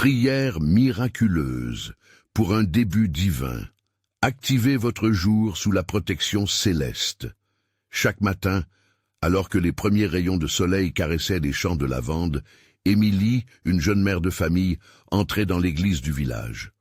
Prière miraculeuse pour un début divin. Activez votre jour sous la protection céleste. Chaque matin, alors que les premiers rayons de soleil caressaient les champs de lavande, Émilie, une jeune mère de famille, entrait dans l'église du village.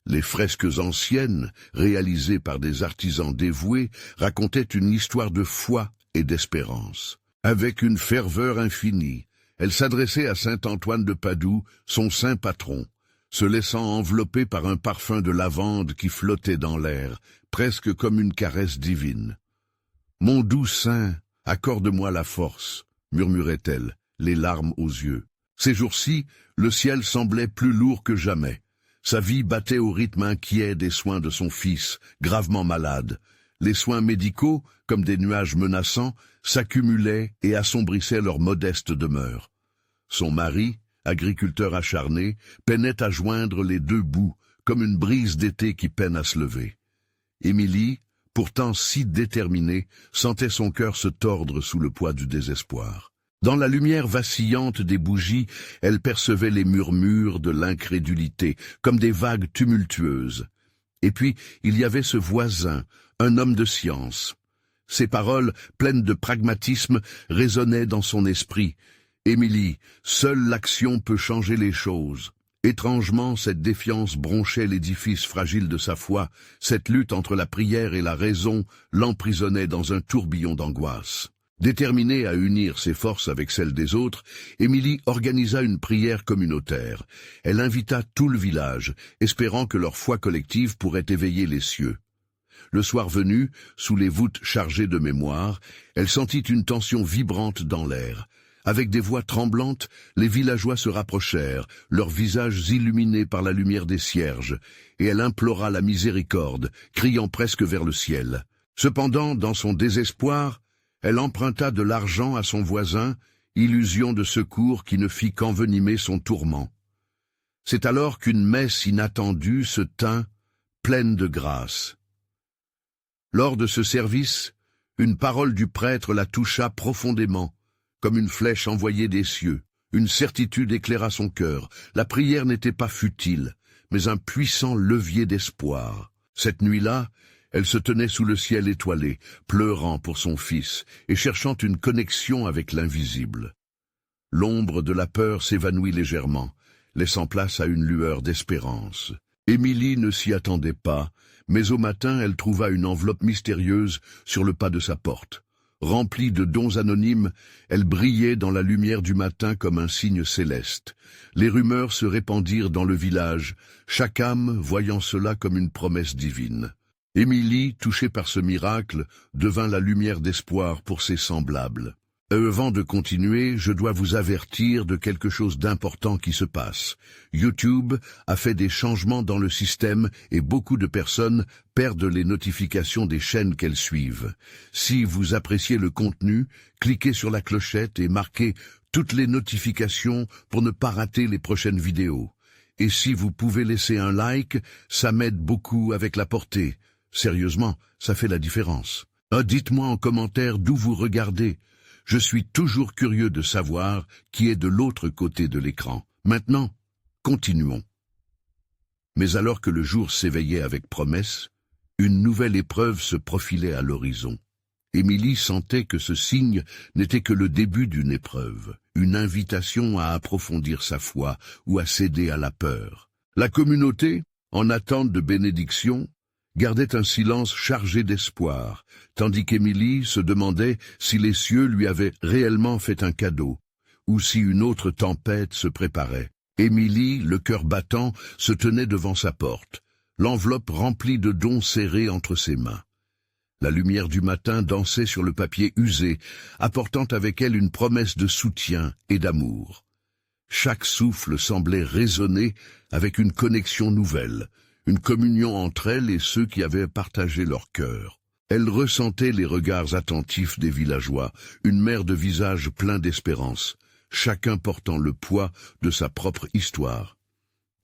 Les fresques anciennes, réalisées par des artisans dévoués, racontaient une histoire de foi et d'espérance. Avec une ferveur infinie, elle s'adressait à saint Antoine de Padoue, son saint patron, se laissant envelopper par un parfum de lavande qui flottait dans l'air, presque comme une caresse divine. « Mon doux saint, accorde-moi la force », murmurait-elle, les larmes aux yeux. Ces jours-ci, le ciel semblait plus lourd que jamais. Sa vie battait au rythme inquiet des soins de son fils, gravement malade. Les soins médicaux, comme des nuages menaçants, s'accumulaient et assombrissaient leur modeste demeure. Son mari, agriculteur acharné, peinait à joindre les deux bouts, comme une brise d'été qui peine à se lever. Émilie, pourtant si déterminée, sentait son cœur se tordre sous le poids du désespoir. Dans la lumière vacillante des bougies, elle percevait les murmures de l'incrédulité, comme des vagues tumultueuses. Et puis, il y avait ce voisin, un homme de science. Ses paroles, pleines de pragmatisme, résonnaient dans son esprit. « Émilie, seule l'action peut changer les choses. » Étrangement, cette défiance bronchait l'édifice fragile de sa foi. Cette lutte entre la prière et la raison l'emprisonnait dans un tourbillon d'angoisse. Déterminée à unir ses forces avec celles des autres, Émilie organisa une prière communautaire. Elle invita tout le village, espérant que leur foi collective pourrait éveiller les cieux. Le soir venu, sous les voûtes chargées de mémoire, elle sentit une tension vibrante dans l'air. Avec des voix tremblantes, les villageois se rapprochèrent, leurs visages illuminés par la lumière des cierges, et elle implora la miséricorde, criant presque vers le ciel. Cependant, dans son désespoir, elle emprunta de l'argent à son voisin, illusion de secours qui ne fit qu'envenimer son tourment. C'est alors qu'une messe inattendue se tint, pleine de grâce. Lors de ce service, une parole du prêtre la toucha profondément, comme une flèche envoyée des cieux. Une certitude éclaira son cœur. La prière n'était pas futile, mais un puissant levier d'espoir. Cette nuit-là, elle se tenait sous le ciel étoilé, pleurant pour son fils et cherchant une connexion avec l'invisible. L'ombre de la peur s'évanouit légèrement, laissant place à une lueur d'espérance. Émilie ne s'y attendait pas, mais au matin elle trouva une enveloppe mystérieuse sur le pas de sa porte. Remplie de dons anonymes, elle brillait dans la lumière du matin comme un signe céleste. Les rumeurs se répandirent dans le village, chaque âme voyant cela comme une promesse divine. Émilie, touchée par ce miracle, devint la lumière d'espoir pour ses semblables. Avant de continuer, je dois vous avertir de quelque chose d'important qui se passe. YouTube a fait des changements dans le système et beaucoup de personnes perdent les notifications des chaînes qu'elles suivent. Si vous appréciez le contenu, cliquez sur la clochette et marquez toutes les notifications pour ne pas rater les prochaines vidéos. Et si vous pouvez laisser un like, ça m'aide beaucoup avec la portée. Sérieusement, ça fait la différence. Dites-moi en commentaire d'où vous regardez. Je suis toujours curieux de savoir qui est de l'autre côté de l'écran. Maintenant, continuons. Mais alors que le jour s'éveillait avec promesse, une nouvelle épreuve se profilait à l'horizon. Émilie sentait que ce signe n'était que le début d'une épreuve, une invitation à approfondir sa foi ou à céder à la peur. La communauté, en attente de bénédiction, gardait un silence chargé d'espoir, tandis qu'Émilie se demandait si les cieux lui avaient réellement fait un cadeau, ou si une autre tempête se préparait. Émilie, le cœur battant, se tenait devant sa porte, l'enveloppe remplie de dons serrés entre ses mains. La lumière du matin dansait sur le papier usé, apportant avec elle une promesse de soutien et d'amour. Chaque souffle semblait résonner avec une connexion nouvelle, une communion entre elle et ceux qui avaient partagé leur cœur. Elle ressentait les regards attentifs des villageois, une mer de visages pleins d'espérance, chacun portant le poids de sa propre histoire.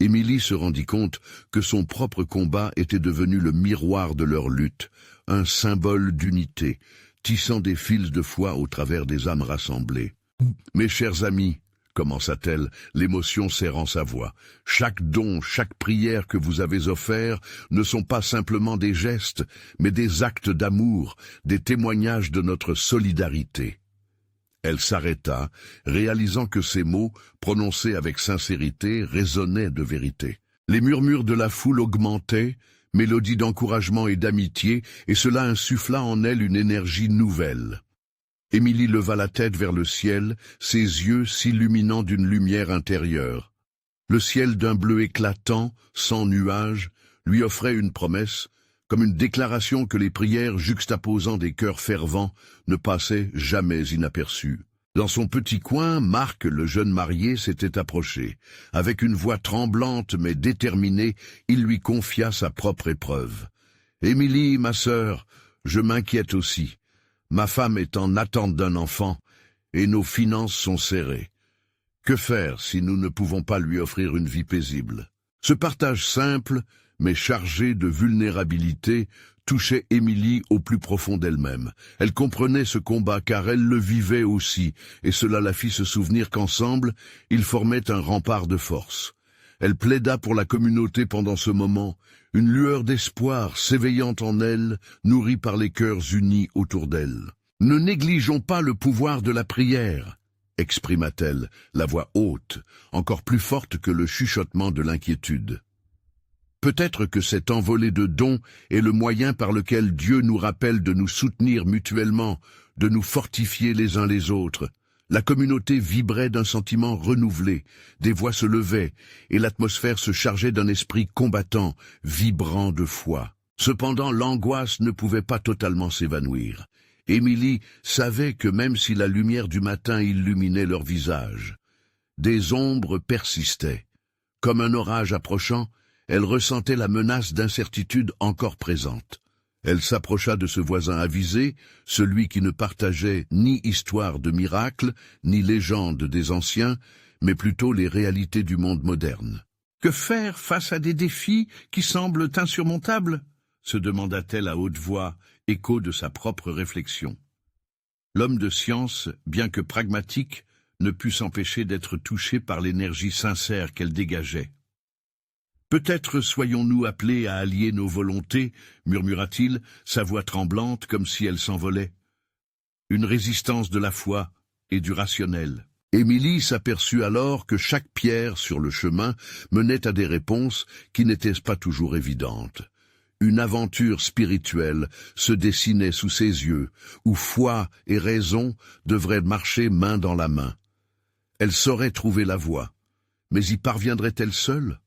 Émilie se rendit compte que son propre combat était devenu le miroir de leur lutte, un symbole d'unité, tissant des fils de foi au travers des âmes rassemblées. « Mes chers amis, commença-t-elle, l'émotion serrant sa voix. Chaque don, chaque prière que vous avez offert ne sont pas simplement des gestes, mais des actes d'amour, des témoignages de notre solidarité. Elle s'arrêta, réalisant que ces mots, prononcés avec sincérité, résonnaient de vérité. Les murmures de la foule augmentaient, mélodie d'encouragement et d'amitié, et cela insuffla en elle une énergie nouvelle. Émilie leva la tête vers le ciel, ses yeux s'illuminant d'une lumière intérieure. Le ciel d'un bleu éclatant, sans nuages, lui offrait une promesse, comme une déclaration que les prières juxtaposant des cœurs fervents ne passaient jamais inaperçues. Dans son petit coin, Marc, le jeune marié, s'était approché. Avec une voix tremblante mais déterminée, il lui confia sa propre épreuve. « Émilie, ma sœur, je m'inquiète aussi. Ma femme est en attente d'un enfant, et nos finances sont serrées. Que faire si nous ne pouvons pas lui offrir une vie paisible ?» Ce partage simple, mais chargé de vulnérabilité, touchait Émilie au plus profond d'elle-même. Elle comprenait ce combat car elle le vivait aussi, et cela la fit se souvenir qu'ensemble, ils formaient un rempart de force. Elle plaida pour la communauté pendant ce moment, une lueur d'espoir s'éveillant en elle, nourrie par les cœurs unis autour d'elle. « Ne négligeons pas le pouvoir de la prière », exprima-t-elle, la voix haute, encore plus forte que le chuchotement de l'inquiétude. Peut-être que cette envolée de dons est le moyen par lequel Dieu nous rappelle de nous soutenir mutuellement, de nous fortifier les uns les autres. La communauté vibrait d'un sentiment renouvelé, des voix se levaient, et l'atmosphère se chargeait d'un esprit combattant, vibrant de foi. Cependant, l'angoisse ne pouvait pas totalement s'évanouir. Émilie savait que même si la lumière du matin illuminait leur visage, des ombres persistaient. Comme un orage approchant, elle ressentait la menace d'incertitude encore présente. Elle s'approcha de ce voisin avisé, celui qui ne partageait ni histoire de miracle, ni légende des anciens, mais plutôt les réalités du monde moderne. « Que faire face à des défis qui semblent insurmontables ?» se demanda-t-elle à haute voix, écho de sa propre réflexion. L'homme de science, bien que pragmatique, ne put s'empêcher d'être touché par l'énergie sincère qu'elle dégageait. « Peut-être soyons-nous appelés à allier nos volontés, murmura-t-il, sa voix tremblante comme si elle s'envolait. Une résistance de la foi et du rationnel. Émilie s'aperçut alors que chaque pierre sur le chemin menait à des réponses qui n'étaient pas toujours évidentes. Une aventure spirituelle se dessinait sous ses yeux, où foi et raison devraient marcher main dans la main. Elle saurait trouver la voie, mais y parviendrait-elle seule ?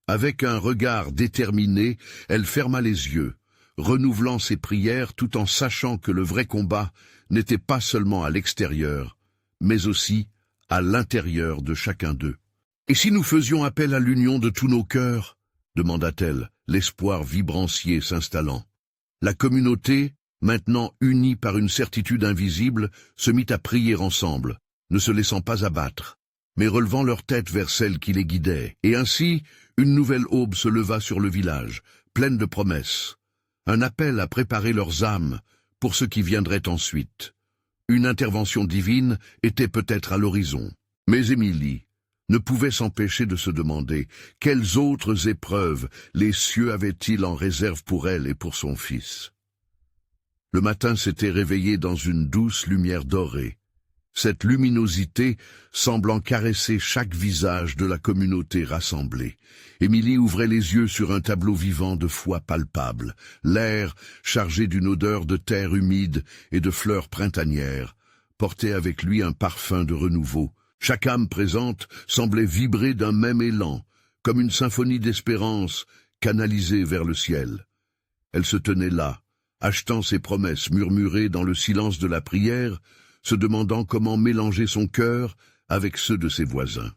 Avec un regard déterminé, elle ferma les yeux, renouvelant ses prières tout en sachant que le vrai combat n'était pas seulement à l'extérieur, mais aussi à l'intérieur de chacun d'eux. « Et si nous faisions appel à l'union de tous nos cœurs ?» demanda-t-elle, l'espoir vibrancier s'installant. La communauté, maintenant unie par une certitude invisible, se mit à prier ensemble, ne se laissant pas abattre, mais relevant leur tête vers celle qui les guidait. Et ainsi, une nouvelle aube se leva sur le village, pleine de promesses. Un appel à préparer leurs âmes pour ce qui viendrait ensuite. Une intervention divine était peut-être à l'horizon. Mais Émilie ne pouvait s'empêcher de se demander quelles autres épreuves les cieux avaient-ils en réserve pour elle et pour son fils. Le matin s'était réveillé dans une douce lumière dorée, cette luminosité semblant caresser chaque visage de la communauté rassemblée. Émilie ouvrait les yeux sur un tableau vivant de foi palpable, l'air, chargé d'une odeur de terre humide et de fleurs printanières, portait avec lui un parfum de renouveau. Chaque âme présente semblait vibrer d'un même élan, comme une symphonie d'espérance canalisée vers le ciel. Elle se tenait là, achetant ses promesses murmurées dans le silence de la prière, se demandant comment mélanger son cœur avec ceux de ses voisins.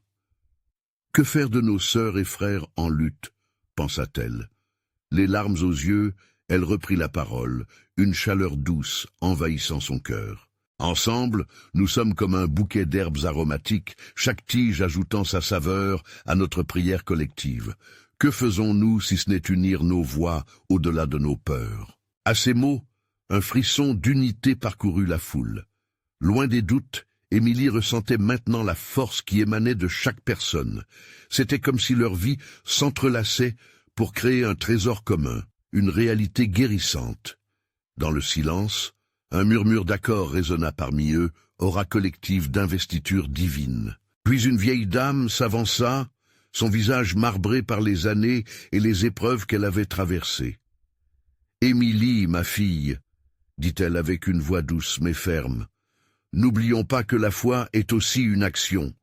« Que faire de nos sœurs et frères en lutte ?» pensa-t-elle. Les larmes aux yeux, elle reprit la parole, une chaleur douce envahissant son cœur. Ensemble, nous sommes comme un bouquet d'herbes aromatiques, chaque tige ajoutant sa saveur à notre prière collective. Que faisons-nous si ce n'est unir nos voix au-delà de nos peurs? À ces mots, un frisson d'unité parcourut la foule. Loin des doutes, Émilie ressentait maintenant la force qui émanait de chaque personne. C'était comme si leur vie s'entrelaçait pour créer un trésor commun, une réalité guérissante. Dans le silence, un murmure d'accord résonna parmi eux, aura collective d'investiture divine. Puis une vieille dame s'avança, son visage marbré par les années et les épreuves qu'elle avait traversées. « Émilie, ma fille, dit-elle avec une voix douce mais ferme, n'oublions pas que la foi est aussi une action.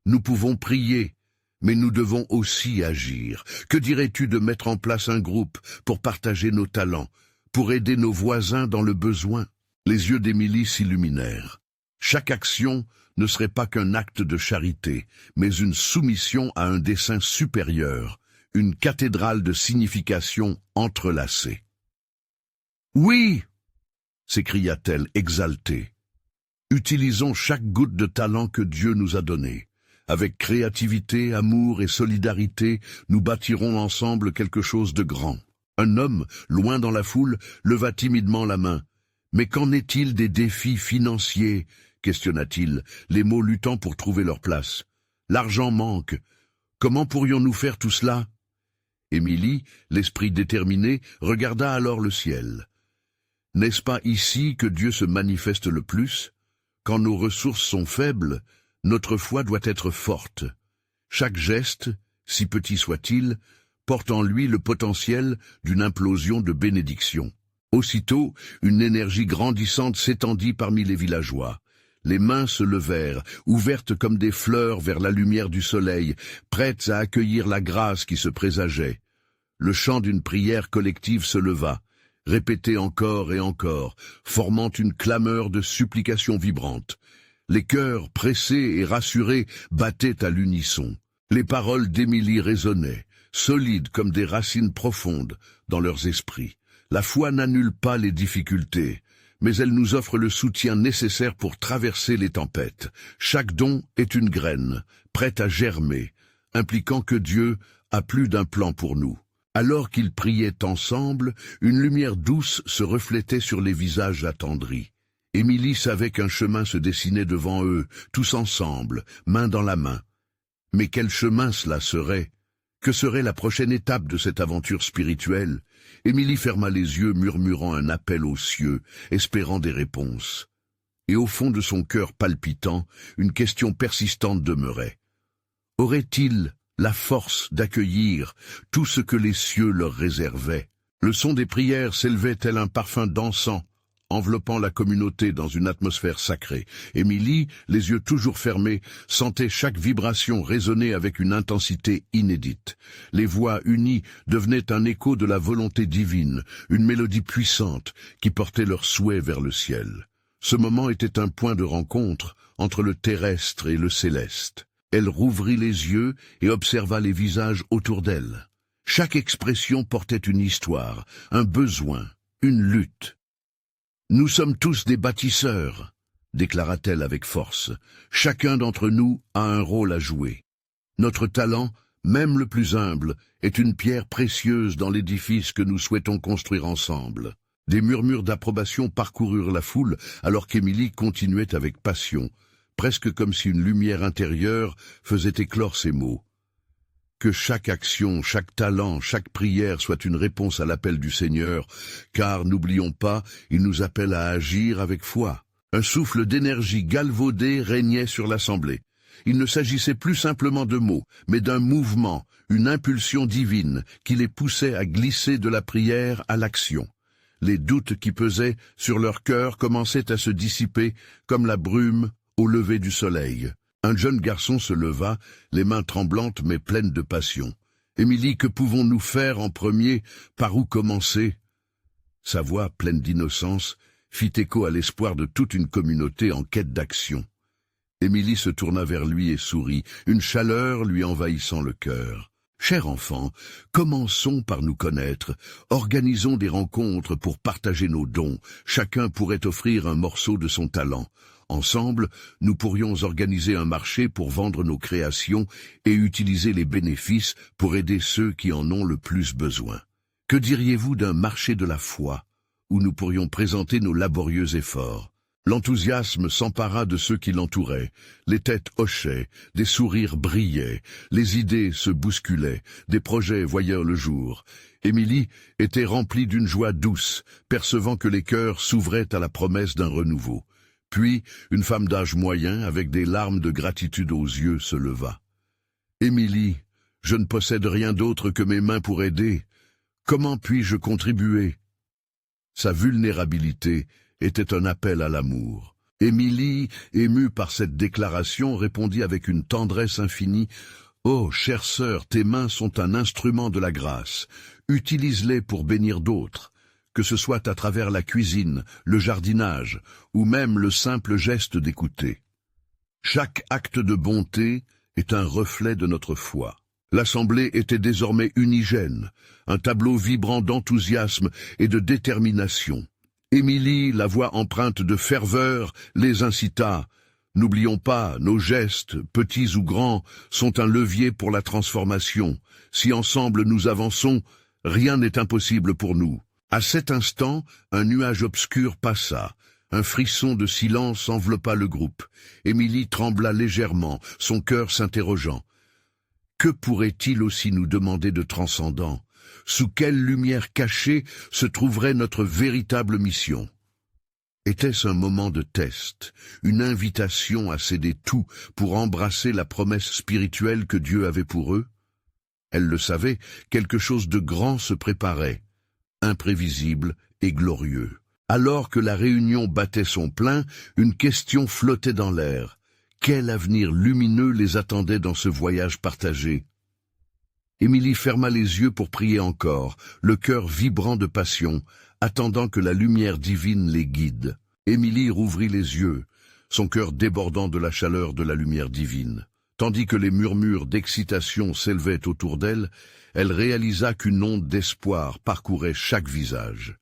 Nous pouvons prier, mais nous devons aussi agir. Que dirais-tu de mettre en place un groupe pour partager nos talents, pour aider nos voisins dans le besoin ?» Les yeux d'Émilie s'illuminèrent. Chaque action ne serait pas qu'un acte de charité, mais une soumission à un dessein supérieur, une cathédrale de signification entrelacée. « Oui !» s'écria-t-elle exaltée. « Utilisons chaque goutte de talent que Dieu nous a donné. Avec créativité, amour et solidarité, nous bâtirons ensemble quelque chose de grand. » Un homme, loin dans la foule, leva timidement la main. « Mais qu'en est-il des défis financiers ?» questionna-t-il, les mots luttant pour trouver leur place. « L'argent manque. Comment pourrions-nous faire tout cela ?» Émilie, l'esprit déterminé, regarda alors le ciel. « N'est-ce pas ici que Dieu se manifeste le plus ? Quand nos ressources sont faibles, notre foi doit être forte. Chaque geste, si petit soit-il, porte en lui le potentiel d'une implosion de bénédiction. » Aussitôt, une énergie grandissante s'étendit parmi les villageois. Les mains se levèrent, ouvertes comme des fleurs vers la lumière du soleil, prêtes à accueillir la grâce qui se présageait. Le chant d'une prière collective se leva, répété encore et encore, formant une clameur de supplication vibrante. Les cœurs, pressés et rassurés, battaient à l'unisson. Les paroles d'Émilie résonnaient, solides comme des racines profondes, dans leurs esprits. La foi n'annule pas les difficultés, mais elle nous offre le soutien nécessaire pour traverser les tempêtes. Chaque don est une graine, prête à germer, impliquant que Dieu a plus d'un plan pour nous. Alors qu'ils priaient ensemble, une lumière douce se reflétait sur les visages attendris. Émilie savait qu'un chemin se dessinait devant eux, tous ensemble, main dans la main. Mais quel chemin cela serait ? Que serait la prochaine étape de cette aventure spirituelle ? Émilie ferma les yeux, murmurant un appel aux cieux, espérant des réponses. Et au fond de son cœur palpitant, une question persistante demeurait. Aurait-il la force d'accueillir tout ce que les cieux leur réservaient? Le son des prières s'élevait tel un parfum d'encens, enveloppant la communauté dans une atmosphère sacrée. Émilie, les yeux toujours fermés, sentait chaque vibration résonner avec une intensité inédite. Les voix unies devenaient un écho de la volonté divine, une mélodie puissante qui portait leurs souhaits vers le ciel. Ce moment était un point de rencontre entre le terrestre et le céleste. Elle rouvrit les yeux et observa les visages autour d'elle. Chaque expression portait une histoire, un besoin, une lutte. « Nous sommes tous des bâtisseurs », déclara-t-elle avec force. « Chacun d'entre nous a un rôle à jouer. Notre talent, même le plus humble, est une pierre précieuse dans l'édifice que nous souhaitons construire ensemble. » Des murmures d'approbation parcoururent la foule alors qu'Émilie continuait avec passion, presque comme si une lumière intérieure faisait éclore ces mots. Que chaque action, chaque talent, chaque prière soit une réponse à l'appel du Seigneur, car, n'oublions pas, il nous appelle à agir avec foi. Un souffle d'énergie galvaudée régnait sur l'assemblée. Il ne s'agissait plus simplement de mots, mais d'un mouvement, une impulsion divine qui les poussait à glisser de la prière à l'action. Les doutes qui pesaient sur leur cœur commençaient à se dissiper comme la brume au lever du soleil. Un jeune garçon se leva, les mains tremblantes mais pleines de passion. « Émilie, que pouvons-nous faire en premier? Par où commencer ?» Sa voix, pleine d'innocence, fit écho à l'espoir de toute une communauté en quête d'action. Émilie se tourna vers lui et sourit, une chaleur lui envahissant le cœur. « Cher enfant, commençons par nous connaître. Organisons des rencontres pour partager nos dons. Chacun pourrait offrir un morceau de son talent. Ensemble, nous pourrions organiser un marché pour vendre nos créations et utiliser les bénéfices pour aider ceux qui en ont le plus besoin. Que diriez-vous d'un marché de la foi, où nous pourrions présenter nos laborieux efforts? L'enthousiasme s'empara de ceux qui l'entouraient, les têtes hochaient, des sourires brillaient, les idées se bousculaient, des projets voyèrent le jour. Émilie était remplie d'une joie douce, percevant que les cœurs s'ouvraient à la promesse d'un renouveau. Puis, une femme d'âge moyen, avec des larmes de gratitude aux yeux, se leva. « Émilie, je ne possède rien d'autre que mes mains pour aider. Comment puis-je contribuer ?» Sa vulnérabilité était un appel à l'amour. Émilie, émue par cette déclaration, répondit avec une tendresse infinie « Oh, chère sœur, tes mains sont un instrument de la grâce. Utilise-les pour bénir d'autres, que ce soit à travers la cuisine, le jardinage, ou même le simple geste d'écouter. Chaque acte de bonté est un reflet de notre foi. » L'assemblée était désormais unigène, un tableau vibrant d'enthousiasme et de détermination. Émilie, la voix empreinte de ferveur, les incita. N'oublions pas, nos gestes, petits ou grands, sont un levier pour la transformation. Si ensemble nous avançons, rien n'est impossible pour nous. À cet instant, un nuage obscur passa. Un frisson de silence enveloppa le groupe. Émilie trembla légèrement, son cœur s'interrogeant. Que pourrait-il aussi nous demander de transcendant? Sous quelle lumière cachée se trouverait notre véritable mission? Était-ce un moment de test, une invitation à céder tout pour embrasser la promesse spirituelle que Dieu avait pour eux? Elle le savait, quelque chose de grand se préparait, imprévisible et glorieux. Alors que la réunion battait son plein, une question flottait dans l'air. Quel avenir lumineux les attendait dans ce voyage partagé? Émilie ferma les yeux pour prier encore, le cœur vibrant de passion, attendant que la lumière divine les guide. Émilie rouvrit les yeux, son cœur débordant de la chaleur de la lumière divine. Tandis que les murmures d'excitation s'élevaient autour d'elle, elle réalisa qu'une onde d'espoir parcourait chaque visage.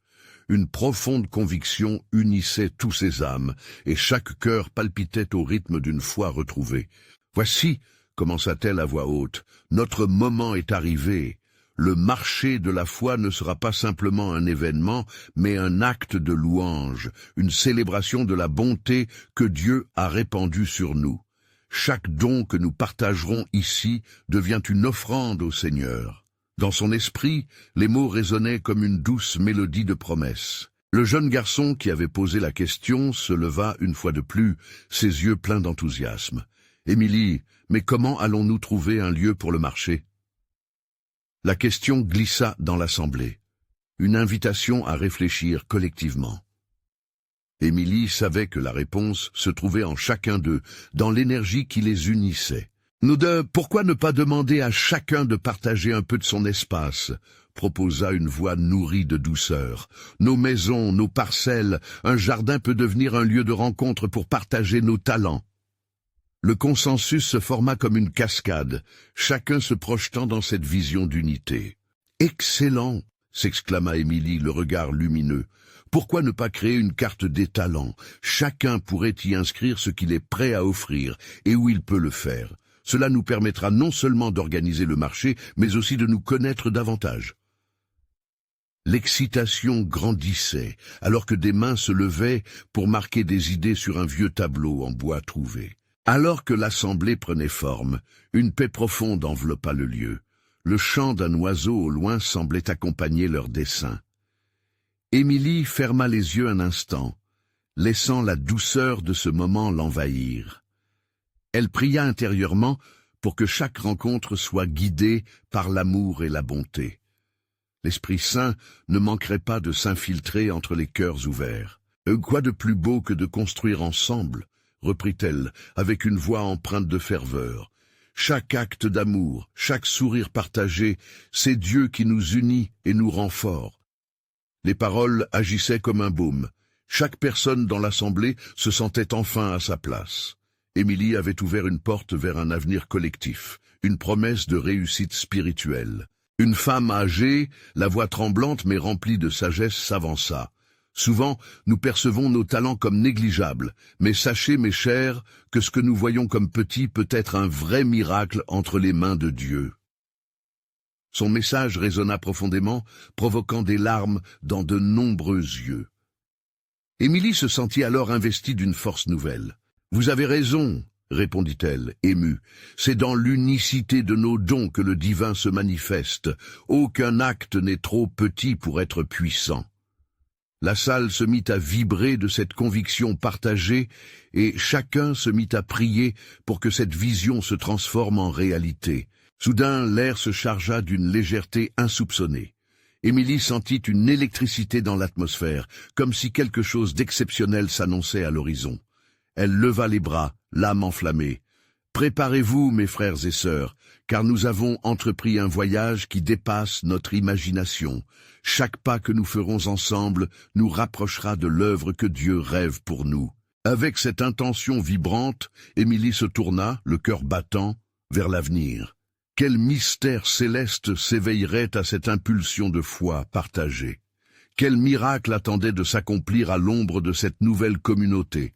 Une profonde conviction unissait tous ses âmes, et chaque cœur palpitait au rythme d'une foi retrouvée. « Voici » commença-t-elle à voix haute, « notre moment est arrivé. Le marché de la foi ne sera pas simplement un événement, mais un acte de louange, une célébration de la bonté que Dieu a répandue sur nous. Chaque don que nous partagerons ici devient une offrande au Seigneur. » Dans son esprit, les mots résonnaient comme une douce mélodie de promesse. Le jeune garçon qui avait posé la question se leva une fois de plus, ses yeux pleins d'enthousiasme. « Émilie, mais comment allons-nous trouver un lieu pour le marché ?» La question glissa dans l'assemblée, une invitation à réfléchir collectivement. Émilie savait que la réponse se trouvait en chacun d'eux, dans l'énergie qui les unissait. « Nous deux, pourquoi ne pas demander à chacun de partager un peu de son espace ?» proposa une voix nourrie de douceur. « Nos maisons, nos parcelles, un jardin peut devenir un lieu de rencontre pour partager nos talents. » Le consensus se forma comme une cascade, chacun se projetant dans cette vision d'unité. « Excellent !» s'exclama Émilie, le regard lumineux. « Pourquoi ne pas créer une carte des talents? Chacun pourrait y inscrire ce qu'il est prêt à offrir et où il peut le faire. Cela nous permettra non seulement d'organiser le marché, mais aussi de nous connaître davantage. » L'excitation grandissait, alors que des mains se levaient pour marquer des idées sur un vieux tableau en bois trouvé. Alors que l'assemblée prenait forme, une paix profonde enveloppa le lieu. Le chant d'un oiseau au loin semblait accompagner leur dessein. Émilie ferma les yeux un instant, laissant la douceur de ce moment l'envahir. Elle pria intérieurement pour que chaque rencontre soit guidée par l'amour et la bonté. L'Esprit Saint ne manquerait pas de s'infiltrer entre les cœurs ouverts. « Quoi de plus beau que de construire ensemble ?» reprit-elle, avec une voix empreinte de ferveur. « Chaque acte d'amour, chaque sourire partagé, c'est Dieu qui nous unit et nous rend forts. » Les paroles agissaient comme un baume. Chaque personne dans l'assemblée se sentait enfin à sa place. Émilie avait ouvert une porte vers un avenir collectif, une promesse de réussite spirituelle. Une femme âgée, la voix tremblante mais remplie de sagesse, s'avança. Souvent, nous percevons nos talents comme négligeables, mais sachez, mes chers, que ce que nous voyons comme petit peut être un vrai miracle entre les mains de Dieu. Son message résonna profondément, provoquant des larmes dans de nombreux yeux. Émilie se sentit alors investie d'une force nouvelle. « Vous avez raison, » répondit-elle, émue. « C'est dans l'unicité de nos dons que le divin se manifeste. Aucun acte n'est trop petit pour être puissant. » La salle se mit à vibrer de cette conviction partagée et chacun se mit à prier pour que cette vision se transforme en réalité. Soudain, l'air se chargea d'une légèreté insoupçonnée. Émilie sentit une électricité dans l'atmosphère, comme si quelque chose d'exceptionnel s'annonçait à l'horizon. Elle leva les bras, l'âme enflammée. « Préparez-vous, mes frères et sœurs, car nous avons entrepris un voyage qui dépasse notre imagination. Chaque pas que nous ferons ensemble nous rapprochera de l'œuvre que Dieu rêve pour nous. » Avec cette intention vibrante, Émilie se tourna, le cœur battant, vers l'avenir. Quel mystère céleste s'éveillerait à cette impulsion de foi partagée? Quel miracle attendait de s'accomplir à l'ombre de cette nouvelle communauté?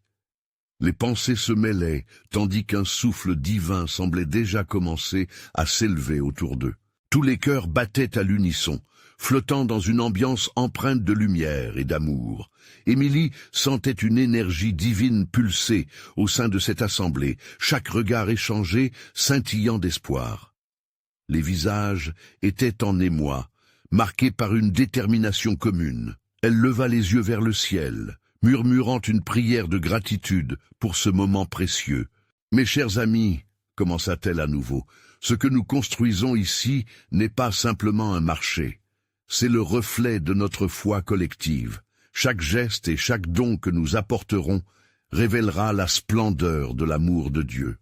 Les pensées se mêlaient, tandis qu'un souffle divin semblait déjà commencer à s'élever autour d'eux. Tous les cœurs battaient à l'unisson, flottant dans une ambiance empreinte de lumière et d'amour. Émilie sentait une énergie divine pulser au sein de cette assemblée, chaque regard échangé scintillant d'espoir. Les visages étaient en émoi, marqués par une détermination commune. Elle leva les yeux vers le ciel, murmurant une prière de gratitude pour ce moment précieux. « Mes chers amis, » commença-t-elle à nouveau, « ce que nous construisons ici n'est pas simplement un marché. C'est le reflet de notre foi collective. Chaque geste et chaque don que nous apporterons révélera la splendeur de l'amour de Dieu. »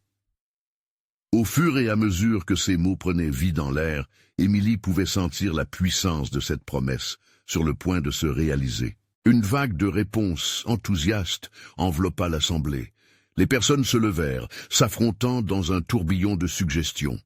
Au fur et à mesure que ces mots prenaient vie dans l'air, Émilie pouvait sentir la puissance de cette promesse, sur le point de se réaliser. Une vague de réponses enthousiastes enveloppa l'assemblée. Les personnes se levèrent, s'affrontant dans un tourbillon de suggestions.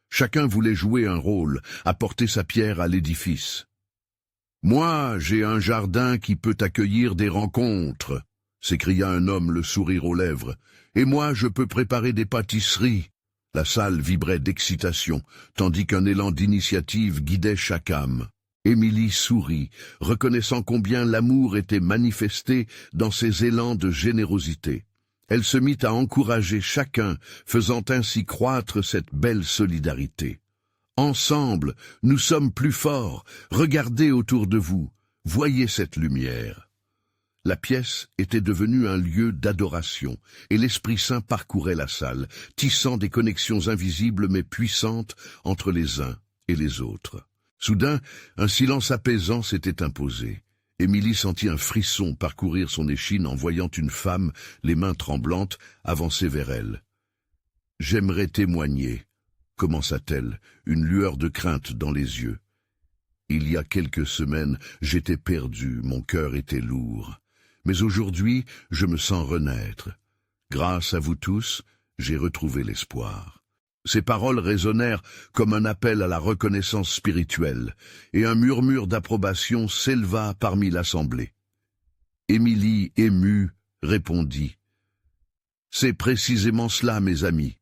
Chacun voulait jouer un rôle, apporter sa pierre à l'édifice. « Moi, j'ai un jardin qui peut accueillir des rencontres », s'écria un homme le sourire aux lèvres. « Et moi, je peux préparer des pâtisseries. » La salle vibrait d'excitation, tandis qu'un élan d'initiative guidait chaque âme. Émilie sourit, reconnaissant combien l'amour était manifesté dans ces élans de générosité. Elle se mit à encourager chacun, faisant ainsi croître cette belle solidarité. « Ensemble, nous sommes plus forts. Regardez autour de vous. Voyez cette lumière. » La pièce était devenue un lieu d'adoration, et l'Esprit Saint parcourait la salle, tissant des connexions invisibles mais puissantes entre les uns et les autres. Soudain, un silence apaisant s'était imposé. Émilie sentit un frisson parcourir son échine en voyant une femme, les mains tremblantes, avancer vers elle. « J'aimerais témoigner, » commença-t-elle, une lueur de crainte dans les yeux. « Il y a quelques semaines, j'étais perdue, mon cœur était lourd. Mais aujourd'hui, je me sens renaître. Grâce à vous tous, j'ai retrouvé l'espoir. » Ces paroles résonnèrent comme un appel à la reconnaissance spirituelle, et un murmure d'approbation s'éleva parmi l'assemblée. Émilie, émue, répondit. « C'est précisément cela, mes amis.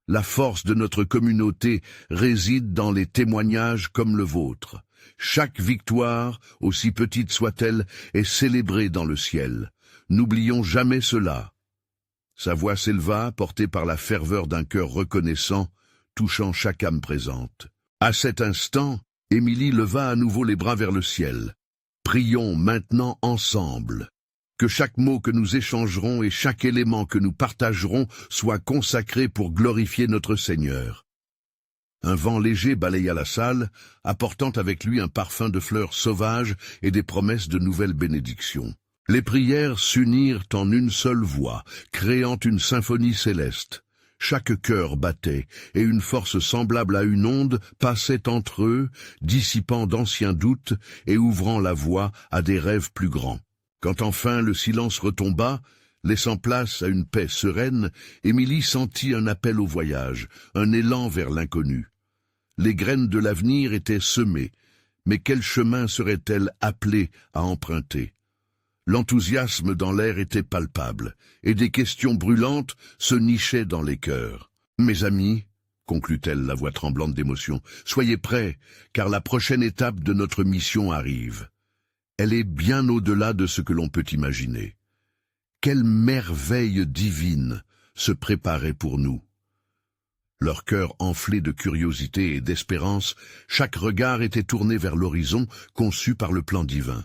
La force de notre communauté réside dans les témoignages comme le vôtre. Chaque victoire, aussi petite soit-elle, est célébrée dans le ciel. N'oublions jamais cela. » Sa voix s'éleva, portée par la ferveur d'un cœur reconnaissant, touchant chaque âme présente. À cet instant, Émilie leva à nouveau les bras vers le ciel. « Prions maintenant ensemble. Que chaque mot que nous échangerons et chaque élément que nous partagerons soit consacré pour glorifier notre Seigneur. » Un vent léger balaya la salle, apportant avec lui un parfum de fleurs sauvages et des promesses de nouvelles bénédictions. Les prières s'unirent en une seule voix, créant une symphonie céleste. Chaque cœur battait, et une force semblable à une onde passait entre eux, dissipant d'anciens doutes et ouvrant la voie à des rêves plus grands. Quand enfin le silence retomba, laissant place à une paix sereine, Émilie sentit un appel au voyage, un élan vers l'inconnu. Les graines de l'avenir étaient semées, mais quel chemin serait-elle appelée à emprunter? L'enthousiasme dans l'air était palpable, et des questions brûlantes se nichaient dans les cœurs. « Mes amis, » conclut-elle la voix tremblante d'émotion, « soyez prêts, car la prochaine étape de notre mission arrive. » elle est bien au-delà de ce que l'on peut imaginer. Quelle merveille divine se préparait pour nous! Leur cœur enflé de curiosité et d'espérance, chaque regard était tourné vers l'horizon conçu par le plan divin.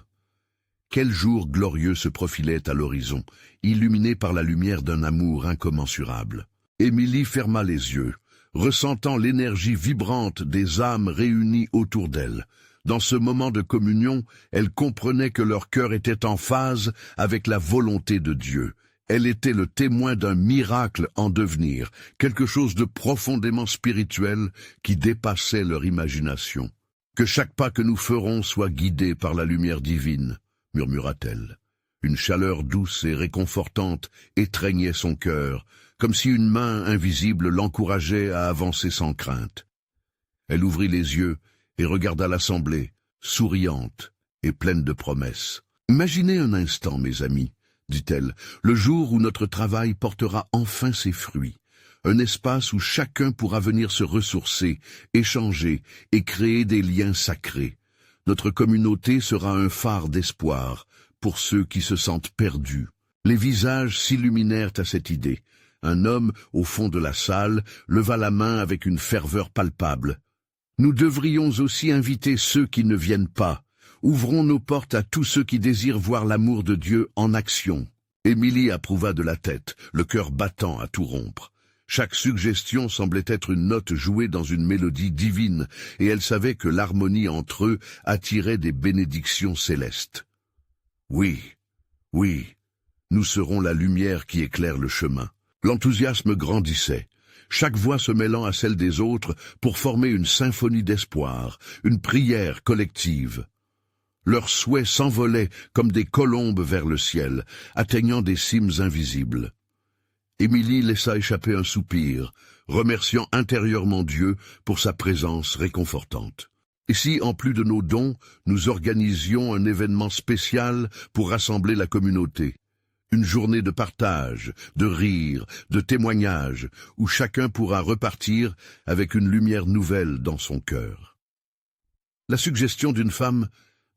Quel jour glorieux se profilait à l'horizon, illuminé par la lumière d'un amour incommensurable. Émilie ferma les yeux, ressentant l'énergie vibrante des âmes réunies autour d'elle. Dans ce moment de communion, elle comprenait que leur cœur était en phase avec la volonté de Dieu. Elle était le témoin d'un miracle en devenir, quelque chose de profondément spirituel qui dépassait leur imagination. « Que chaque pas que nous ferons soit guidé par la lumière divine », murmura-t-elle. Une chaleur douce et réconfortante étreignait son cœur, comme si une main invisible l'encourageait à avancer sans crainte. Elle ouvrit les yeux et regarda l'assemblée, souriante et pleine de promesses. « Imaginez un instant, mes amis, dit-elle, le jour où notre travail portera enfin ses fruits, un espace où chacun pourra venir se ressourcer, échanger et créer des liens sacrés. Notre communauté sera un phare d'espoir pour ceux qui se sentent perdus. » Les visages s'illuminèrent à cette idée. Un homme, au fond de la salle, leva la main avec une ferveur palpable. « Nous devrions aussi inviter ceux qui ne viennent pas. Ouvrons nos portes à tous ceux qui désirent voir l'amour de Dieu en action. » Émilie approuva de la tête, le cœur battant à tout rompre. Chaque suggestion semblait être une note jouée dans une mélodie divine, et elle savait que l'harmonie entre eux attirait des bénédictions célestes. « Oui, oui, nous serons la lumière qui éclaire le chemin. » L'enthousiasme grandissait, chaque voix se mêlant à celle des autres pour former une symphonie d'espoir, une prière collective. Leurs souhaits s'envolaient comme des colombes vers le ciel, atteignant des cimes invisibles. Émilie laissa échapper un soupir, remerciant intérieurement Dieu pour sa présence réconfortante. Et si, en plus de nos dons, nous organisions un événement spécial pour rassembler la communauté? Une journée de partage, de rire, de témoignages, où chacun pourra repartir avec une lumière nouvelle dans son cœur. La suggestion d'une femme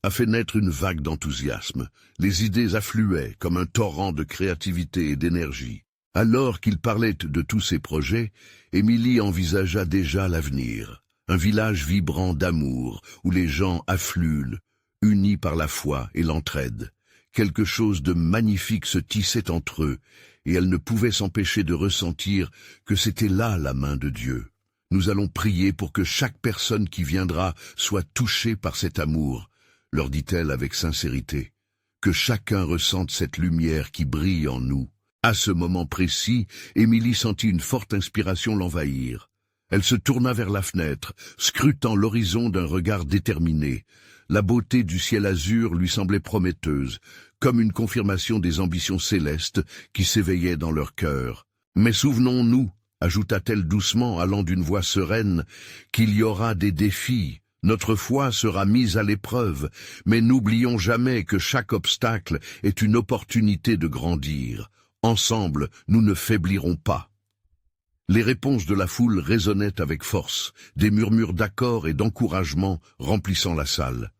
a fait naître une vague d'enthousiasme. Les idées affluaient comme un torrent de créativité et d'énergie. Alors qu'il parlait de tous ces projets, Émilie envisagea déjà l'avenir. Un village vibrant d'amour, où les gens affluent, unis par la foi et l'entraide. Quelque chose de magnifique se tissait entre eux, et elle ne pouvait s'empêcher de ressentir que c'était là la main de Dieu. Nous allons prier pour que chaque personne qui viendra soit touchée par cet amour, leur dit-elle avec sincérité, que chacun ressente cette lumière qui brille en nous. À ce moment précis, Émilie sentit une forte inspiration l'envahir. Elle se tourna vers la fenêtre, scrutant l'horizon d'un regard déterminé. La beauté du ciel azur lui semblait prometteuse, comme une confirmation des ambitions célestes qui s'éveillaient dans leur cœur. « Mais souvenons-nous, » ajouta-t-elle doucement, allant d'une voix sereine, « qu'il y aura des défis. Notre foi sera mise à l'épreuve, mais n'oublions jamais que chaque obstacle est une opportunité de grandir. Ensemble, nous ne faiblirons pas. » Les réponses de la foule résonnaient avec force, des murmures d'accord et d'encouragement remplissant la salle.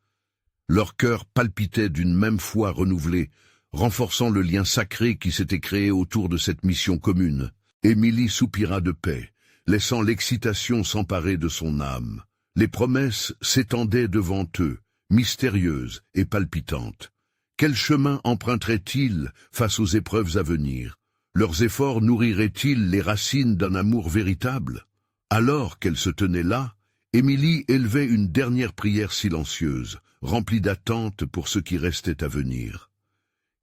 Leur cœur palpitait d'une même foi renouvelée, renforçant le lien sacré qui s'était créé autour de cette mission commune. Émilie soupira de paix, laissant l'excitation s'emparer de son âme. Les promesses s'étendaient devant eux, mystérieuses et palpitantes. Quel chemin emprunteraient-ils face aux épreuves à venir? Leurs efforts nourriraient-ils les racines d'un amour véritable? Alors qu'elle se tenait là, Émilie élevait une dernière prière silencieuse, remplie d'attente pour ce qui restait à venir.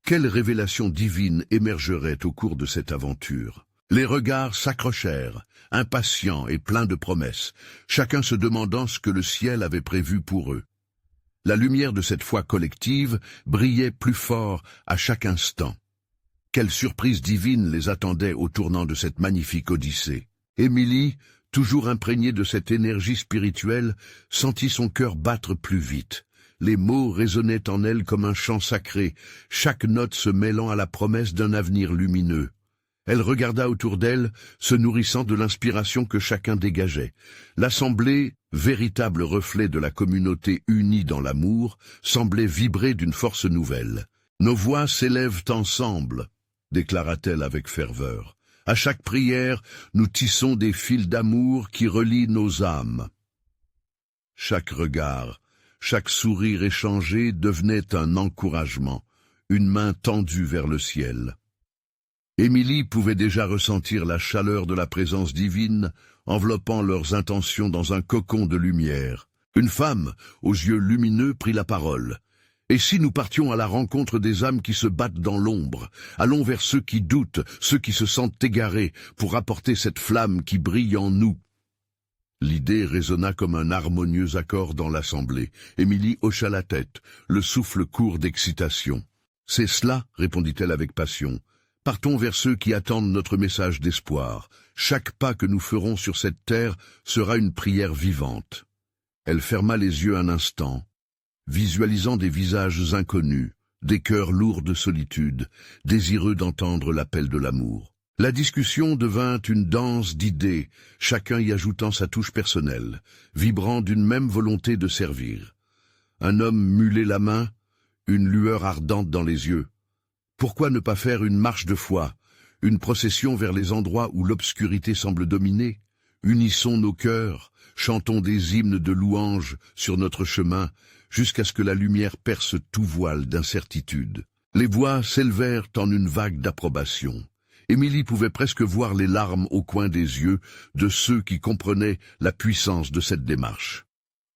Quelle révélation divine émergerait au cours de cette aventure? Les regards s'accrochèrent, impatients et pleins de promesses, chacun se demandant ce que le ciel avait prévu pour eux. La lumière de cette foi collective brillait plus fort à chaque instant. Quelle surprise divine les attendait au tournant de cette magnifique odyssée. Émilie, toujours imprégnée de cette énergie spirituelle, sentit son cœur battre plus vite. Les mots résonnaient en elle comme un chant sacré, chaque note se mêlant à la promesse d'un avenir lumineux. Elle regarda autour d'elle, se nourrissant de l'inspiration que chacun dégageait. L'assemblée, véritable reflet de la communauté unie dans l'amour, semblait vibrer d'une force nouvelle. « Nos voix s'élèvent ensemble », déclara-t-elle avec ferveur. « À chaque prière, nous tissons des fils d'amour qui relient nos âmes. » Chaque regard, chaque sourire échangé devenait un encouragement, une main tendue vers le ciel. Émilie pouvait déjà ressentir la chaleur de la présence divine, enveloppant leurs intentions dans un cocon de lumière. Une femme, aux yeux lumineux, prit la parole. « Et si nous partions à la rencontre des âmes qui se battent dans l'ombre, allons vers ceux qui doutent, ceux qui se sentent égarés, pour apporter cette flamme qui brille en nous. » L'idée résonna comme un harmonieux accord dans l'assemblée. Émilie hocha la tête, le souffle court d'excitation. « C'est cela, répondit-elle avec passion. Partons vers ceux qui attendent notre message d'espoir. Chaque pas que nous ferons sur cette terre sera une prière vivante. » Elle ferma les yeux un instant, visualisant des visages inconnus, des cœurs lourds de solitude, désireux d'entendre l'appel de l'amour. La discussion devint une danse d'idées, chacun y ajoutant sa touche personnelle, vibrant d'une même volonté de servir. Un homme mulait la main, une lueur ardente dans les yeux. Pourquoi ne pas faire une marche de foi, une procession vers les endroits où l'obscurité semble dominer? Unissons nos cœurs, chantons des hymnes de louange sur notre chemin, jusqu'à ce que la lumière perce tout voile d'incertitude. Les voix s'élevèrent en une vague d'approbation. Émilie pouvait presque voir les larmes au coin des yeux de ceux qui comprenaient la puissance de cette démarche.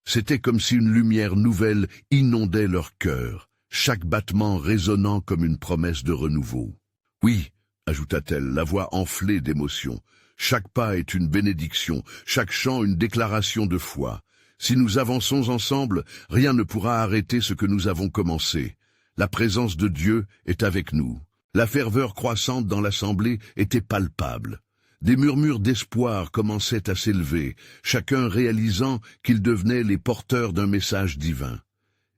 C'était comme si une lumière nouvelle inondait leur cœur, chaque battement résonnant comme une promesse de renouveau. « Oui, » ajouta-t-elle, la voix enflée d'émotion, « chaque pas est une bénédiction, chaque chant une déclaration de foi. Si nous avançons ensemble, rien ne pourra arrêter ce que nous avons commencé. La présence de Dieu est avec nous. » La ferveur croissante dans l'assemblée était palpable. Des murmures d'espoir commençaient à s'élever, chacun réalisant qu'ils devenaient les porteurs d'un message divin.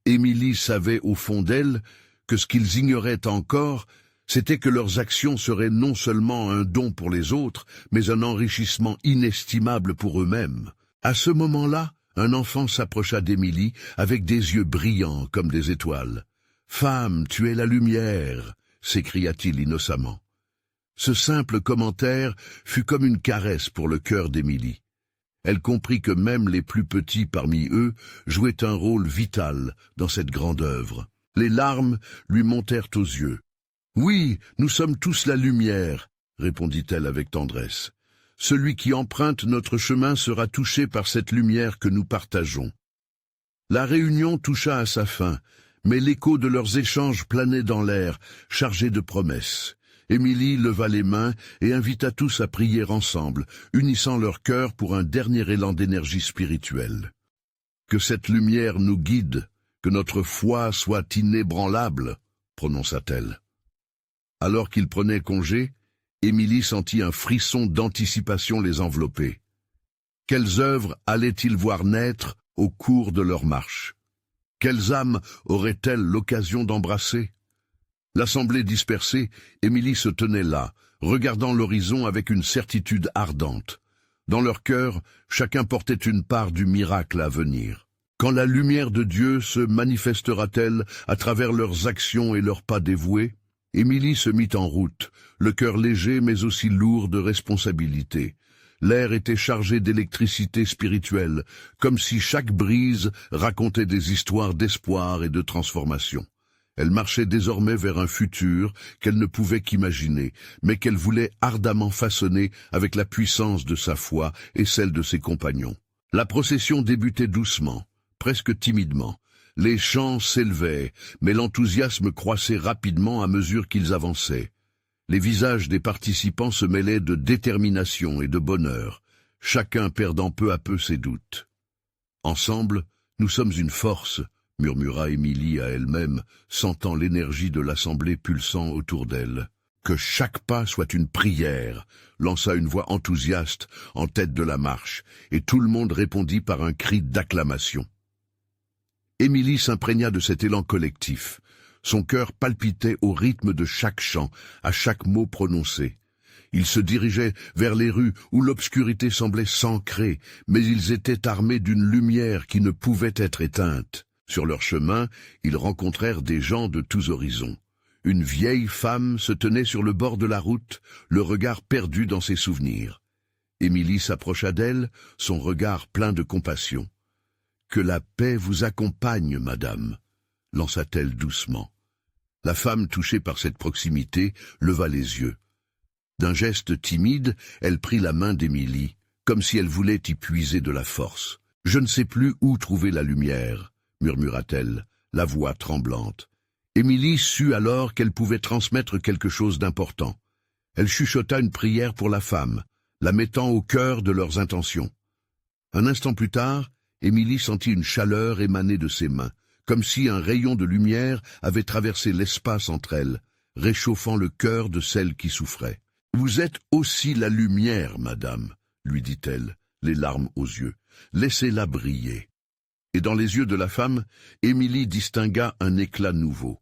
Émilie savait au fond d'elle que ce qu'ils ignoraient encore, c'était que leurs actions seraient non seulement un don pour les autres, mais un enrichissement inestimable pour eux-mêmes. À ce moment-là, un enfant s'approcha d'Émilie avec des yeux brillants comme des étoiles. « Femme, tu es la lumière !» s'écria-t-il innocemment. Ce simple commentaire fut comme une caresse pour le cœur d'Émilie. Elle comprit que même les plus petits parmi eux jouaient un rôle vital dans cette grande œuvre. Les larmes lui montèrent aux yeux. « Oui, nous sommes tous la lumière, » répondit-elle avec tendresse. « Celui qui emprunte notre chemin sera touché par cette lumière que nous partageons. » La réunion toucha à sa fin, mais l'écho de leurs échanges planait dans l'air, chargé de promesses. Émilie leva les mains et invita tous à prier ensemble, unissant leurs cœurs pour un dernier élan d'énergie spirituelle. « Que cette lumière nous guide, que notre foi soit inébranlable, » prononça-t-elle. Alors qu'ils prenaient congé, Émilie sentit un frisson d'anticipation les envelopper. Quelles œuvres allaient-ils voir naître au cours de leur marche? Quelles âmes auraient-elles l'occasion d'embrasser? L'assemblée dispersée, Émilie se tenait là, regardant l'horizon avec une certitude ardente. Dans leur cœur, chacun portait une part du miracle à venir. Quand la lumière de Dieu se manifestera-t-elle à travers leurs actions et leurs pas dévoués? Émilie se mit en route, le cœur léger mais aussi lourd de responsabilité. L'air était chargé d'électricité spirituelle, comme si chaque brise racontait des histoires d'espoir et de transformation. Elle marchait désormais vers un futur qu'elle ne pouvait qu'imaginer, mais qu'elle voulait ardemment façonner avec la puissance de sa foi et celle de ses compagnons. La procession débutait doucement, presque timidement. Les chants s'élevaient, mais l'enthousiasme croissait rapidement à mesure qu'ils avançaient. Les visages des participants se mêlaient de détermination et de bonheur, chacun perdant peu à peu ses doutes. « Ensemble, nous sommes une force », murmura Émilie à elle-même, sentant l'énergie de l'assemblée pulsant autour d'elle. « Que chaque pas soit une prière », lança une voix enthousiaste en tête de la marche, et tout le monde répondit par un cri d'acclamation. Émilie s'imprégna de cet élan collectif. Son cœur palpitait au rythme de chaque chant, à chaque mot prononcé. Ils se dirigeaient vers les rues où l'obscurité semblait s'ancrer, mais ils étaient armés d'une lumière qui ne pouvait être éteinte. Sur leur chemin, ils rencontrèrent des gens de tous horizons. Une vieille femme se tenait sur le bord de la route, le regard perdu dans ses souvenirs. Émilie s'approcha d'elle, son regard plein de compassion. « Que la paix vous accompagne, madame », lança-t-elle doucement. La femme, touchée par cette proximité, leva les yeux. D'un geste timide, elle prit la main d'Émilie, comme si elle voulait y puiser de la force. « Je ne sais plus où trouver la lumière », murmura-t-elle, la voix tremblante. Émilie sut alors qu'elle pouvait transmettre quelque chose d'important. Elle chuchota une prière pour la femme, la mettant au cœur de leurs intentions. Un instant plus tard, Émilie sentit une chaleur émaner de ses mains, comme si un rayon de lumière avait traversé l'espace entre elles, réchauffant le cœur de celle qui souffrait. « Vous êtes aussi la lumière, madame, » lui dit-elle, les larmes aux yeux. « Laissez-la briller. » Et dans les yeux de la femme, Émilie distingua un éclat nouveau.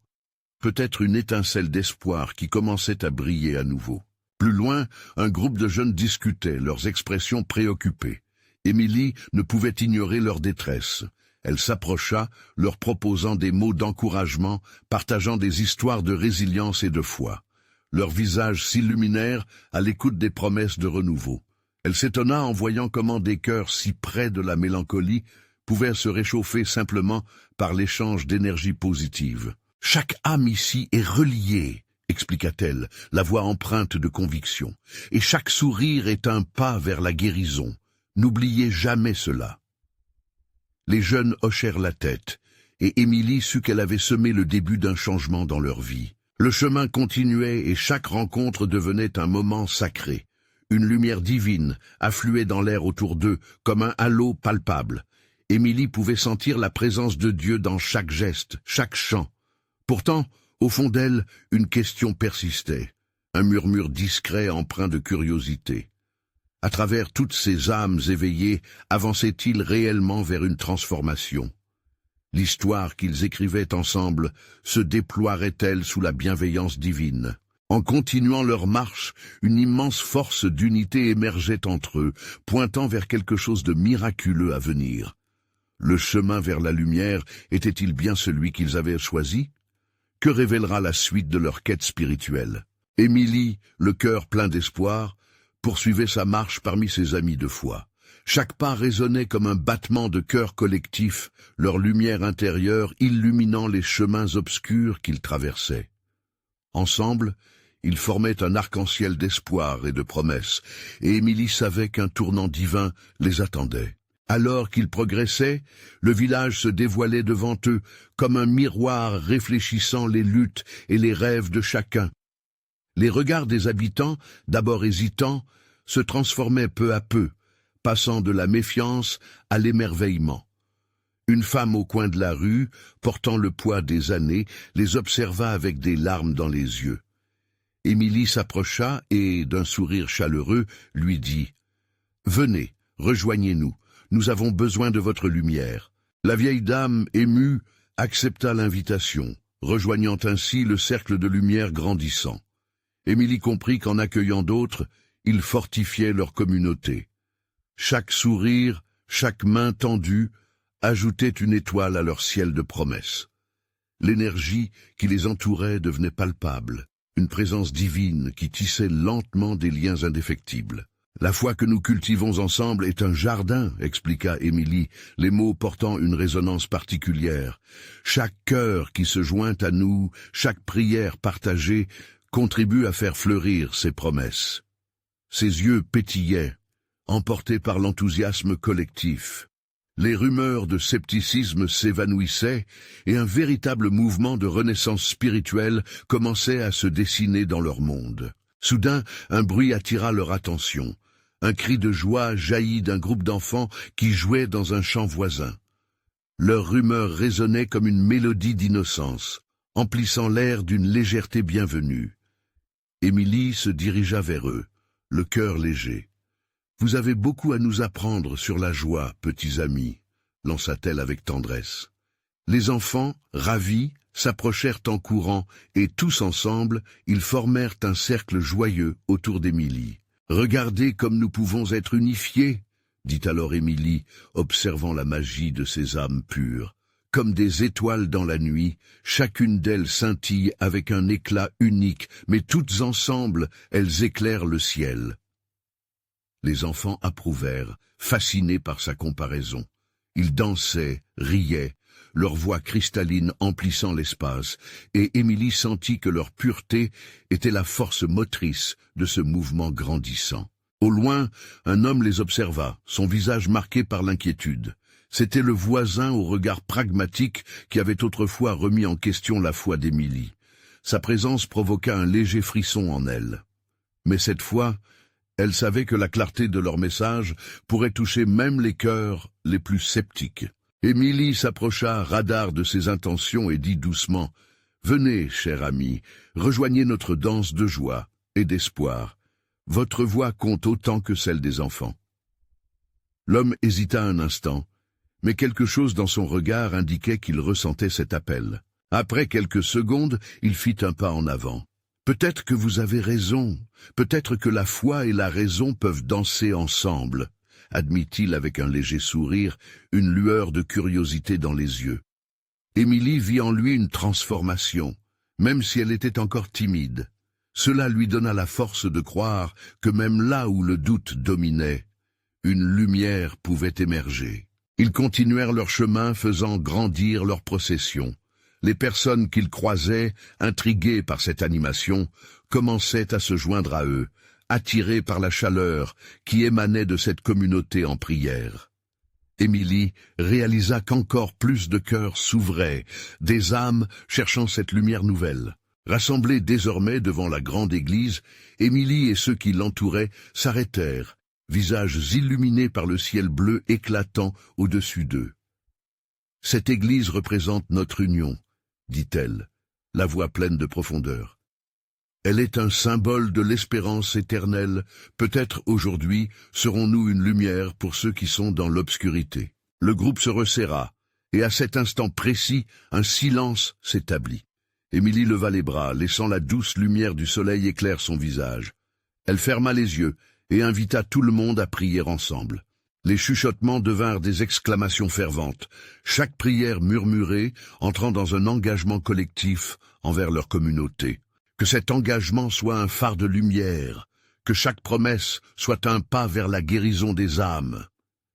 Peut-être une étincelle d'espoir qui commençait à briller à nouveau. Plus loin, un groupe de jeunes discutaient, leurs expressions préoccupées. Émilie ne pouvait ignorer leur détresse. Elle s'approcha, leur proposant des mots d'encouragement, partageant des histoires de résilience et de foi. Leurs visages s'illuminèrent à l'écoute des promesses de renouveau. Elle s'étonna en voyant comment des cœurs si près de la mélancolie pouvaient se réchauffer simplement par l'échange d'énergie positive. « Chaque âme ici est reliée, » expliqua-t-elle, la voix empreinte de conviction, « et chaque sourire est un pas vers la guérison. N'oubliez jamais cela. » Les jeunes hochèrent la tête, et Émilie sut qu'elle avait semé le début d'un changement dans leur vie. Le chemin continuait et chaque rencontre devenait un moment sacré. Une lumière divine affluait dans l'air autour d'eux, comme un halo palpable. Émilie pouvait sentir la présence de Dieu dans chaque geste, chaque chant. Pourtant, au fond d'elle, une question persistait, un murmure discret empreint de curiosité. À travers toutes ces âmes éveillées, avançaient-ils réellement vers une transformation? L'histoire qu'ils écrivaient ensemble se déploierait-elle sous la bienveillance divine? En continuant leur marche, une immense force d'unité émergeait entre eux, pointant vers quelque chose de miraculeux à venir. Le chemin vers la lumière était-il bien celui qu'ils avaient choisi? Que révélera la suite de leur quête spirituelle? Émilie, le cœur plein d'espoir, poursuivait sa marche parmi ses amis de foi. Chaque pas résonnait comme un battement de cœur collectif, leur lumière intérieure illuminant les chemins obscurs qu'ils traversaient. Ensemble, ils formaient un arc-en-ciel d'espoir et de promesses, et Émilie savait qu'un tournant divin les attendait. Alors qu'ils progressaient, le village se dévoilait devant eux comme un miroir réfléchissant les luttes et les rêves de chacun. Les regards des habitants, d'abord hésitants, se transformaient peu à peu, passant de la méfiance à l'émerveillement. Une femme au coin de la rue, portant le poids des années, les observa avec des larmes dans les yeux. Émilie s'approcha et, d'un sourire chaleureux, lui dit « Venez, rejoignez-nous. Nous avons besoin de votre lumière. » La vieille dame, émue, accepta l'invitation, rejoignant ainsi le cercle de lumière grandissant. Émilie comprit qu'en accueillant d'autres, ils fortifiaient leur communauté. Chaque sourire, chaque main tendue, ajoutait une étoile à leur ciel de promesses. L'énergie qui les entourait devenait palpable, une présence divine qui tissait lentement des liens indéfectibles. « La foi que nous cultivons ensemble est un jardin, » expliqua Émilie, les mots portant une résonance particulière. « Chaque cœur qui se joint à nous, chaque prière partagée, contribue à faire fleurir ces promesses. » Ses yeux pétillaient, emportés par l'enthousiasme collectif. Les rumeurs de scepticisme s'évanouissaient et un véritable mouvement de renaissance spirituelle commençait à se dessiner dans leur monde. Soudain, un bruit attira leur attention. Un cri de joie jaillit d'un groupe d'enfants qui jouaient dans un champ voisin. Leur rumeur résonnait comme une mélodie d'innocence, emplissant l'air d'une légèreté bienvenue. Émilie se dirigea vers eux, le cœur léger. « Vous avez beaucoup à nous apprendre sur la joie, petits amis, » lança-t-elle avec tendresse. Les enfants, ravis, s'approchèrent en courant, et tous ensemble, ils formèrent un cercle joyeux autour d'Émilie. « Regardez comme nous pouvons être unifiés !» dit alors Émilie, observant la magie de ces âmes pures. Comme des étoiles dans la nuit, chacune d'elles scintille avec un éclat unique, mais toutes ensemble, elles éclairent le ciel. Les enfants approuvèrent, fascinés par sa comparaison. Ils dansaient, riaient, leur voix cristalline emplissant l'espace, et Émilie sentit que leur pureté était la force motrice de ce mouvement grandissant. Au loin, un homme les observa, son visage marqué par l'inquiétude. C'était le voisin au regard pragmatique qui avait autrefois remis en question la foi d'Émilie. Sa présence provoqua un léger frisson en elle. Mais cette fois, elle savait que la clarté de leur message pourrait toucher même les cœurs les plus sceptiques. Émilie s'approcha radar de ses intentions et dit doucement « Venez, cher ami, rejoignez notre danse de joie et d'espoir. Votre voix compte autant que celle des enfants. » L'homme hésita un instant, mais quelque chose dans son regard indiquait qu'il ressentait cet appel. Après quelques secondes, il fit un pas en avant. « Peut-être que vous avez raison, peut-être que la foi et la raison peuvent danser ensemble, » admit-il avec un léger sourire, une lueur de curiosité dans les yeux. Émilie vit en lui une transformation, même si elle était encore timide. Cela lui donna la force de croire que même là où le doute dominait, une lumière pouvait émerger. Ils continuèrent leur chemin faisant grandir leur procession. Les personnes qu'ils croisaient, intriguées par cette animation, commençaient à se joindre à eux, attirées par la chaleur qui émanait de cette communauté en prière. Émilie réalisa qu'encore plus de cœurs s'ouvraient, des âmes cherchant cette lumière nouvelle. Rassemblés désormais devant la grande église, Émilie et ceux qui l'entouraient s'arrêtèrent, visages illuminés par le ciel bleu éclatant au-dessus d'eux. « Cette église représente notre union, » dit-elle, la voix pleine de profondeur. Elle est un symbole de l'espérance éternelle. Peut-être aujourd'hui serons-nous une lumière pour ceux qui sont dans l'obscurité. Le groupe se resserra, et à cet instant précis, un silence s'établit. Émilie leva les bras, laissant la douce lumière du soleil éclairer son visage. Elle ferma les yeux et invita tout le monde à prier ensemble. Les chuchotements devinrent des exclamations ferventes, chaque prière murmurée entrant dans un engagement collectif envers leur communauté. Que cet engagement soit un phare de lumière, que chaque promesse soit un pas vers la guérison des âmes.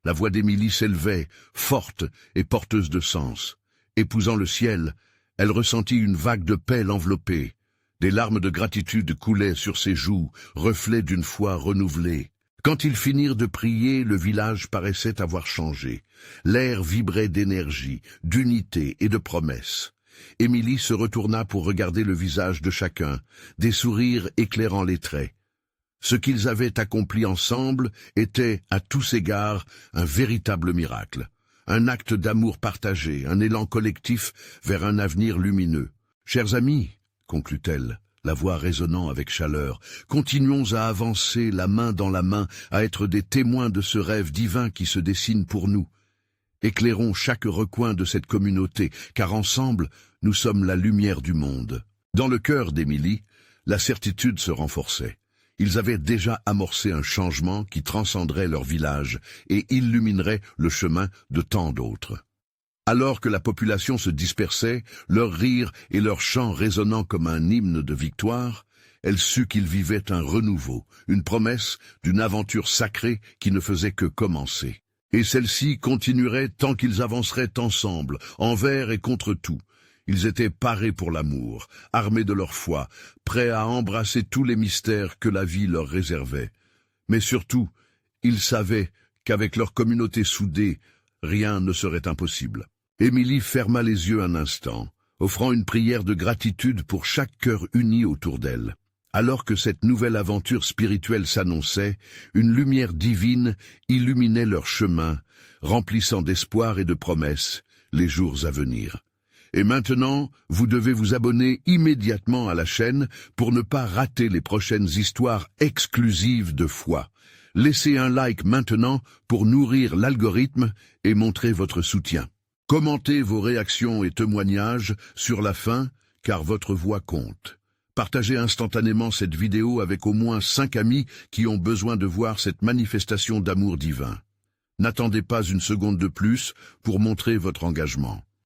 La voix d'Émilie s'élevait, forte et porteuse de sens. Épousant le ciel, elle ressentit une vague de paix l'envelopper. Des larmes de gratitude coulaient sur ses joues, reflet d'une foi renouvelée. Quand ils finirent de prier, le village paraissait avoir changé. L'air vibrait d'énergie, d'unité et de promesses. Émilie se retourna pour regarder le visage de chacun, des sourires éclairant les traits. Ce qu'ils avaient accompli ensemble était, à tous égards, un véritable miracle. Un acte d'amour partagé, un élan collectif vers un avenir lumineux. « Chers amis, » conclut-elle, la voix résonnant avec chaleur, « continuons à avancer la main dans la main, à être des témoins de ce rêve divin qui se dessine pour nous. Éclairons chaque recoin de cette communauté, car ensemble, nous sommes la lumière du monde. » Dans le cœur d'Émilie, la certitude se renforçait. Ils avaient déjà amorcé un changement qui transcenderait leur village et illuminerait le chemin de tant d'autres. Alors que la population se dispersait, leurs rires et leurs chants résonnant comme un hymne de victoire, elle sut qu'ils vivaient un renouveau, une promesse d'une aventure sacrée qui ne faisait que commencer. Et celle-ci continuerait tant qu'ils avanceraient ensemble, envers et contre tout. Ils étaient parés pour l'amour, armés de leur foi, prêts à embrasser tous les mystères que la vie leur réservait. Mais surtout, ils savaient qu'avec leur communauté soudée, rien ne serait impossible. Émilie ferma les yeux un instant, offrant une prière de gratitude pour chaque cœur uni autour d'elle. Alors que cette nouvelle aventure spirituelle s'annonçait, une lumière divine illuminait leur chemin, remplissant d'espoir et de promesses les jours à venir. Et maintenant, vous devez vous abonner immédiatement à la chaîne pour ne pas rater les prochaines histoires exclusives de foi. Laissez un like maintenant pour nourrir l'algorithme et montrer votre soutien. Commentez vos réactions et témoignages sur la fin, car votre voix compte. Partagez instantanément cette vidéo avec au moins 5 amis qui ont besoin de voir cette manifestation d'amour divin. N'attendez pas une seconde de plus pour montrer votre engagement.